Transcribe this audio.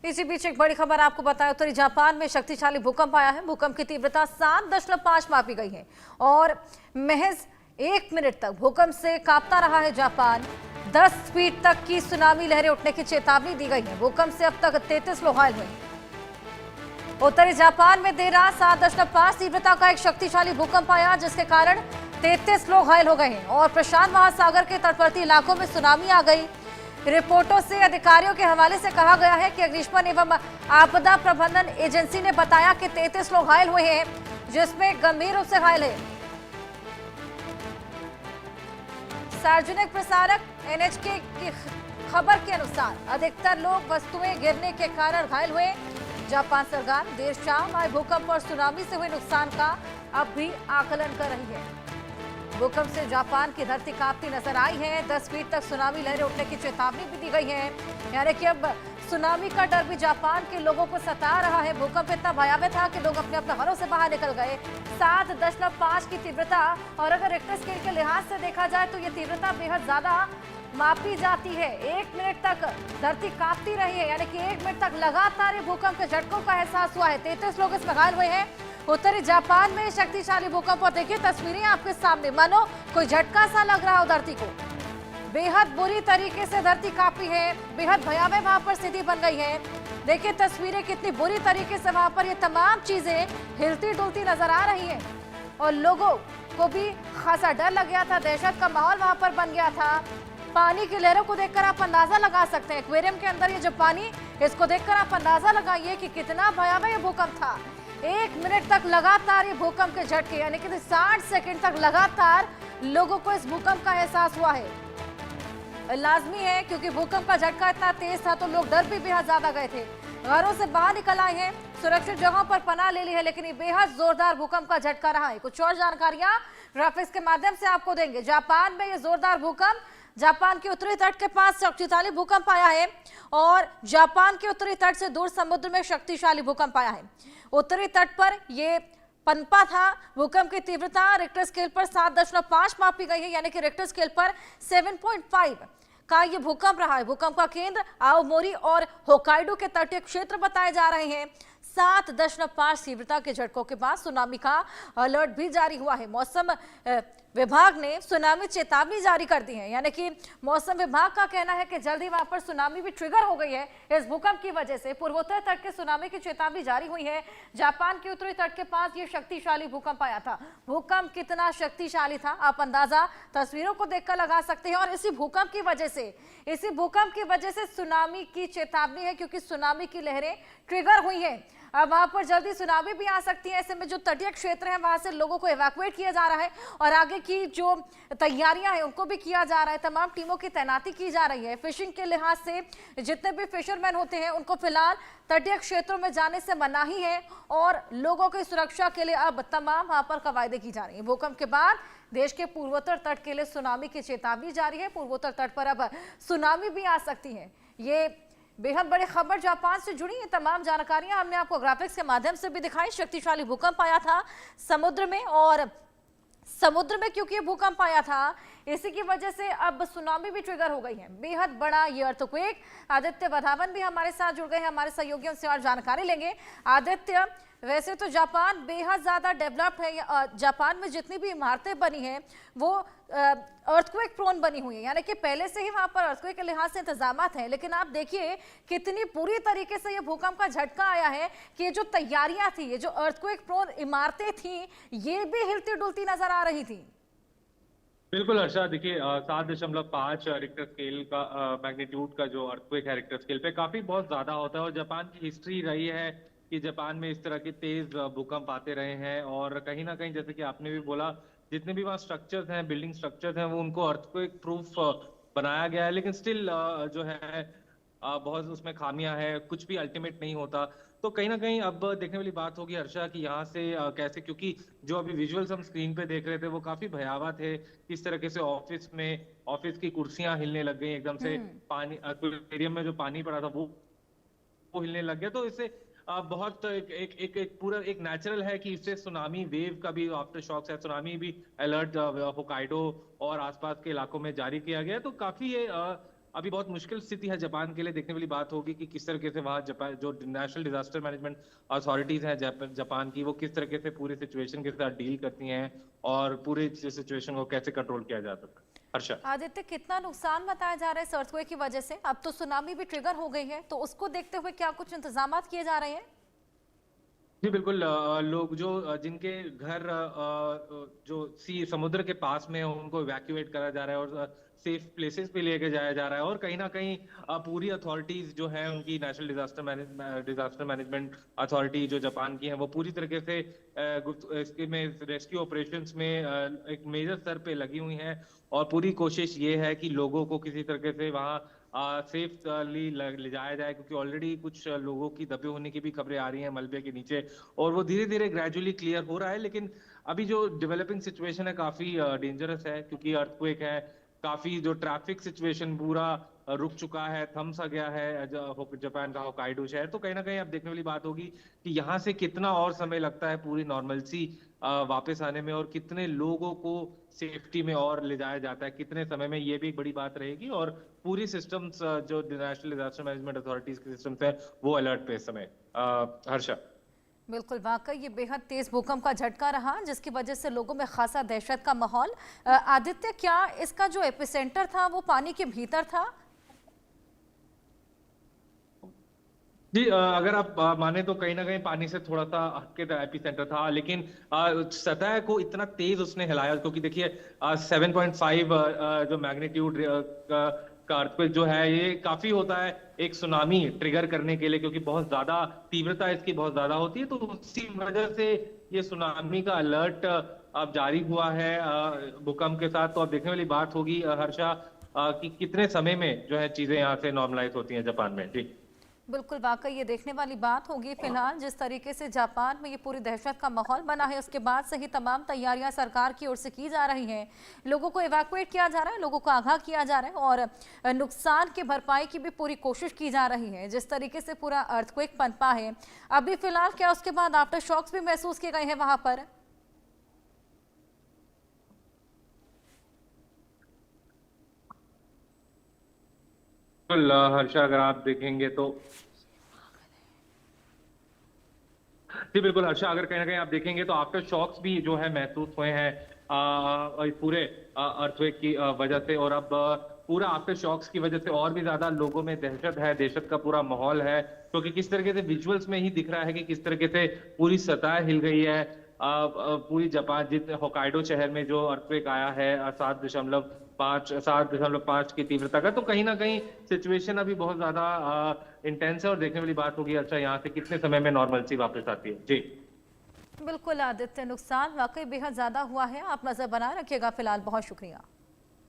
इसी बीच एक बड़ी खबर आपको बताएं, उत्तरी जापान में शक्तिशाली भूकंप आया है। भूकंप की तीव्रता 7.5 मापी गई है और महज 1 मिनट तक भूकंप से कांपता रहा है जापान। 10 फीट तक की सुनामी लहरें उठने की चेतावनी दी गई है। भूकंप से अब तक 33 लोग घायल हुए। उत्तरी जापान में देर रात 7.5 तीव्रता का एक शक्तिशाली भूकंप आया, जिसके कारण 33 लोग घायल हो गए हैं और प्रशांत महासागर के तटवर्ती इलाकों में सुनामी आ गई। रिपोर्टों से अधिकारियों के हवाले से कहा गया है कि अग्निशमन एवं आपदा प्रबंधन एजेंसी ने बताया कि 33 लोग घायल हुए हैं, जिसमें गंभीर रूप से घायल है। सार्वजनिक प्रसारक NHK की खबर के अनुसार अधिकतर लोग वस्तुएं गिरने के कारण घायल हुए। जापान सरकार देर शाम आए भूकंप और सुनामी से हुए नुकसान का अब भी आकलन कर रही है। भूकंप से जापान की धरती कांपती नजर आई है। 10 फीट तक सुनामी लहरें उठने की चेतावनी भी दी गई है, यानी कि अब सुनामी का डर भी जापान के लोगों को सता रहा है। भूकंप इतना भयावह था कि लोग अपने अपने घरों से बाहर निकल गए। 7.5 की तीव्रता, और अगर रिक्टर स्केल के लिहाज से देखा जाए तो ये तीव्रता बेहद ज्यादा मापी जाती है। 1 मिनट तक धरती कांपती रही है, यानी कि 1 मिनट तक लगातार भूकंप के झटकों का एहसास हुआ है। 33 लोग इसमें घायल हुए हैं। उत्तरी जापान में शक्तिशाली भूकंप, और देखिए तस्वीरें आपके सामने, मानो कोई झटका सा लग रहा हो धरती को। बेहद बुरी तरीके से धरती कांपी है, बेहद भयावह वहां पर स्थिति बन गई है। देखिए तस्वीरें, कितनी बुरी तरीके से वहां पर ये तमाम चीजें हिलती डुलती नजर आ रही हैं और लोगों को भी खासा डर लग गया था। दहशत का माहौल वहां पर बन गया था। पानी की लहरों को देखकर आप अंदाजा लगा सकते हैं, एक्वेरियम के अंदर ये जो पानी, इसको देखकर आप अंदाजा लगाइए कि कितना भयावह ये भूकंप था। 1 मिनट तक लगातार ये भूकंप के झटके, यानी कि 60 सेकंड तक लगातार लोगों को इस भूकंप का एहसास हुआ है। लाजमी है, क्योंकि भूकंप का झटका इतना तेज था तो लोग डर भी बेहद ज्यादा गए थे। घरों से बाहर निकल आए हैं, सुरक्षित जगहों पर पनाह ले ली है, लेकिन ये बेहद जोरदार भूकंप का झटका रहा है। कुछ और जानकारियां ग्राफिक्स के माध्यम से आपको देंगे। जापान में ये जोरदार भूकंप, जापान के उत्तरी तट के पास शक्तिशाली भूकंप आया है और जापान के उत्तरी तट से दूर समुद्र में शक्तिशाली भूकंप आया है। उत्तरी तट पर यह पनपा था। भूकंप की तीव्रता रिक्टर स्केल पर 7.5 मापी गई है, यानी कि रिक्टर स्केल पर 7.5 का ये भूकंप रहा है। भूकंप का केंद्र आओमोरी और होकाइडो के तटीय क्षेत्र बताए जा रहे हैं। 7.5 तीव्रता के झटकों के बाद सुनामी का अलर्ट भी जारी हुआ है। मौसम विभाग ने सुनामी चेतावनी जारी कर दी है, यानी कि मौसम विभाग का कहना है कि जल्दी वहां पर सुनामी भी ट्रिगर हो गई है इस भूकंप की वजह से। पूर्वोत्तर तट के सुनामी की चेतावनी जारी हुई है। जापान के उत्तरी तट के पास ये शक्तिशाली भूकंप आया था। भूकंप कितना शक्तिशाली था आप अंदाजा तस्वीरों को देखकर लगा सकते हैं। और इसी भूकंप की वजह से सुनामी की चेतावनी है, क्योंकि सुनामी की लहरें ट्रिगर हुई है। अब वहां पर जल्दी सुनामी भी आ सकती है। ऐसे में जो तटीय क्षेत्र है वहां से लोगों को इवैक्यूएट किया जा रहा है और आगे की जो तैयारियां हैं उनको भी किया जा रहा है। तमाम टीमों की तैनाती की जा रही है। फिशिंग के लिहाज से जितने भी फिशरमैन होते हैं उनको फिलहाल तटीय क्षेत्रों में जाने से मनाही है और लोगों की सुरक्षा के लिए अब तमाम वहां पर कवायदे की जा रही है। भूकंप के बाद देश के पूर्वोत्तर तट के लिए सुनामी की चेतावनी जारी है। पूर्वोत्तर तट पर अब सुनामी भी आ सकती है। ये बेहद बड़ी खबर जापान से जुड़ी। ये तमाम जानकारियां हमने आपको ग्राफिक्स के माध्यम से भी दिखाई। शक्तिशाली भूकंप आया था समुद्र में, और समुद्र में क्योंकि ये भूकंप आया था इसी की वजह से अब सुनामी भी ट्रिगर हो गई है। बेहद बड़ा ये अर्थक्वेक। आदित्य वधावन भी हमारे साथ जुड़ गए हैं, हमारे सहयोगियों से और जानकारी लेंगे। आदित्य, वैसे तो जापान बेहद ज्यादा डेवलप्ड है। जापान में जितनी भी इमारतें बनी हैं वो अर्थक्वेक प्रोन बनी हुई है, यानी कि पहले से ही वहां पर अर्थक्वेक के लिहाज से इंतजामात हैं। लेकिन आप देखिए कितनी पूरी तरीके से ये भूकंप का झटका आया है कि ये जो तैयारियां थी, ये जो अर्थक्वेक प्रोन इमारतें थी, ये भी हिलती डुलती नजर आ रही थी। बिल्कुल हर्षा, देखिए 7.5 रिक्टर स्केल का मैग्नीट्यूड का जो अर्थक्वेक है रिक्टर स्केल पे, काफी बहुत ज्यादा होता है। और जापान की हिस्ट्री रही है कि जापान में इस तरह के तेज भूकंप आते रहे हैं। और कहीं ना कहीं, जैसे कि आपने भी बोला, जितने भी वहाँ स्ट्रक्चर्स हैं, बिल्डिंग स्ट्रक्चर्स हैं, वो उनको अर्थक्वेक प्रूफ बनाया गया है। लेकिन स्टिल जो है बहुत उसमें खामियां हैं, कुछ भी अल्टीमेट नहीं होता। तो कहीं ना कहीं अब देखने वाली बात होगी हर्षा कि यहाँ से कैसे, क्योंकि जो अभी विजुअल्स हम स्क्रीन पे देख रहे थे वो काफी भयावह थे। किस तरीके से ऑफिस की कुर्सियां हिलने लग गई एकदम से। पानी एक्वेरियम में जो पानी पड़ा था वो हिलने लग गया। तो इससे बहुत एक पूरा एक नेचुरल है कि इससे सुनामी वेव का भी आफ्टर शॉक्स है। सुनामी भी अलर्ट होकाइडो और आसपास के इलाकों में जारी किया गया। तो काफी ये अभी बहुत मुश्किल स्थिति है जापान के लिए। देखने वाली बात होगी कि किस तरीके से वहाँ जापान जो नेशनल डिजास्टर मैनेजमेंट अथॉरिटीज हैं जापान की, वो किस तरीके से पूरी सिचुएशन के साथ डील करती हैं और पूरी सिचुएशन को कैसे कंट्रोल किया जा सकता है। हर्षा। आदित्य, कितना नुकसान बताया जा रहा है इस अर्थक्वेक की वजह से? अब तो सुनामी भी ट्रिगर हो गई है, तो उसको देखते हुए क्या कुछ इंतजाम किए जा रहे हैं? जी बिल्कुल। लोग जो जिनके घर जो समुद्र के पास में है, उनको इवैक्यूएट करा जा रहा है और सेफ प्लेसेस पे लेके जाया जा रहा है। और कहीं ना कहीं पूरी अथॉरिटीज जो है उनकी नेशनल डिजास्टर मैनेजमेंट अथॉरिटी जो जापान की है, वो पूरी तरीके से इसके में रेस्क्यू ऑपरेशंस में एक मेजर स्तर पे लगी हुई हैं। और पूरी कोशिश ये है कि लोगों को किसी तरीके से वहाँ सेफली ले जाया जाए, क्योंकि ऑलरेडी कुछ लोगों की दबे होने की भी खबरें आ रही हैं मलबे के नीचे, और वो धीरे धीरे ग्रेजुअली क्लियर हो रहा है। लेकिन अभी जो डेवलपिंग सिचुएशन है काफी डेंजरस है, क्योंकि अर्थक्वेक है, काफी जो ट्रैफिक सिचुएशन पूरा रुक चुका है, थम सा गया है जापान का होकाइडो शहर। तो कहीं ना कहीं अब देखने वाली बात होगी कि यहाँ से कितना और समय लगता है पूरी नॉर्मलसी वापस आने में, और कितने लोगों को सेफ्टी में और ले जाया जाता है कितने समय में, ये भी एक बड़ी बात रहेगी। और पूरी सिस्टम्स जो नेशनल डिजास्टर मैनेजमेंट अथॉरिटीज के सिस्टम्स हैं वो अलर्ट पे इस समय। हर्षा। बिल्कुल, वाकई ये बेहद तेज भूकंप का झटका रहा, जिसकी वजह से लोगों में खासा दहशत का माहौल। आदित्य, क्या इसका जो एपिसेंटर था वो पानी के भीतर था? जी, अगर आप माने तो कहीं ना कहीं पानी से थोड़ा सा हटके एपिसेंटर था, लेकिन सतह को इतना तेज उसने हिलाया, क्योंकि देखिए 7.5 जो मैग्नीट्यूड का अर्थक्वेक जो है, ये काफी होता है एक सुनामी ट्रिगर करने के लिए, क्योंकि बहुत ज्यादा तीव्रता इसकी बहुत ज्यादा होती है। तो उसी वजह से ये सुनामी का अलर्ट अब जारी हुआ है भूकंप के साथ। तो अब देखने वाली बात होगी हर्षा कि कितने समय में जो है चीजें यहाँ से नॉर्मलाइज होती हैं जापान में। जी बिल्कुल, वाकई ये देखने वाली बात होगी। फिलहाल जिस तरीके से जापान में ये पूरी दहशत का माहौल बना है, उसके बाद से ही तमाम तैयारियां सरकार की ओर से की जा रही हैं। लोगों को इवैक्यूएट किया जा रहा है, लोगों को आगाह किया जा रहा है, और नुकसान की भरपाई की भी पूरी कोशिश की जा रही है। जिस तरीके से पूरा अर्थक्वेक पनपा है अभी फिलहाल, क्या उसके बाद आफ्टर शॉक्स भी महसूस किए गए हैं वहां पर? बिल्कुल हर्षा, अगर आप देखेंगे तो जी बिल्कुल हर्षा, अगर कहीं ना कहीं आप देखेंगे तो आफ्टर शॉक्स भी जो है महसूस हुए हैं पूरे अर्थक्वेक की वजह से। और अब पूरा आफ्टर शॉक्स की वजह से और भी ज्यादा लोगों में दहशत है, दहशत का पूरा माहौल है, क्योंकि किस तरीके से विजुअल्स में ही दिख रहा है कि किस तरीके से पूरी सतह हिल गई है। पूरी जापान जित होकाइडो शहर में जो अर्थक्वेक आया है 7.5 की तीव्रता का, तो कहीं ना कहीं सिचुएशन अभी बहुत ज्यादा इंटेंस है। और देखने वाली बात होगी अच्छा यहाँ से कितने समय में नॉर्मलसी वापस आती है। जी बिल्कुल आदित्य, नुकसान वाकई बेहद ज्यादा हुआ है। आप नजर बना रखिएगा। फिलहाल बहुत शुक्रिया।